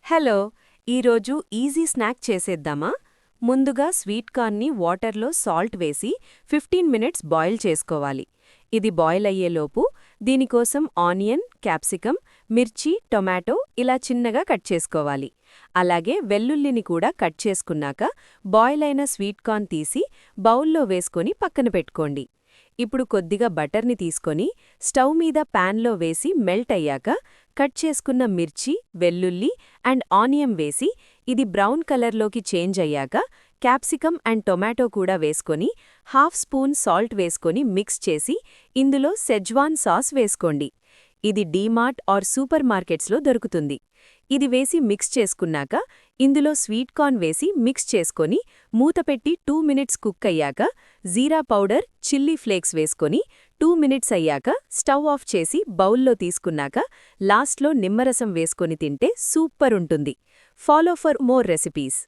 Hello! ఈరోజు easy snack చేసేద్దామా? ముందుగా స్వీట్ కార్న్ని వాటర్లో సాల్ట్ వేసి 15 మినిట్స్ బాయిల్ చేసుకోవాలి. ఇది బాయిల్ అయ్యేలోపు దీనికోసం ఆనియన్, క్యాప్సికమ్, మిర్చి, టొమాటో ఇలా చిన్నగా కట్ చేసుకోవాలి. అలాగే వెల్లుల్లిని కూడా కట్ చేసుకున్నాక బాయిల్ అయిన స్వీట్ కార్న్ తీసి బౌల్లో వేసుకొని పక్కన పెట్టుకోండి. ఇప్పుడు కొద్దిగా బటర్ని తీసుకొని స్టవ్ మీద ప్యాన్లో వేసి మెల్ట్ అయ్యాక కట్ చేసుకున్న మిర్చి, వెల్లుల్లి అండ్ ఆనియన్ వేసి ఇది బ్రౌన్ కలర్లోకి చేంజ్ అయ్యాక క్యాప్సికమ్ అండ్ టొమాటో కూడా వేసుకొని హాఫ్ స్పూన్ సాల్ట్ వేసుకొని మిక్స్ చేసి ఇందులో సెజ్వాన్ సాస్ వేసుకోండి. ఇది డీమార్ట్ ఆర్ సూపర్ మార్కెట్స్లో దొరుకుతుంది. ఇది వేసి మిక్స్ చేసుకున్నాక ఇందులో స్వీట్ కార్న్ వేసి మిక్స్ చేసుకొని మూతపెట్టి 2 మినిట్స్ కుక్ అయ్యాక జీరా పౌడర్, చిల్లీ ఫ్లేక్స్ వేసుకొని 2 మినిట్స్ అయ్యాక స్టవ్ ఆఫ్ చేసి బౌల్లో తీసుకున్నాక లాస్ట్లో నిమ్మరసం వేసుకొని తింటే సూపర్ ఉంటుంది. Follow for more recipes.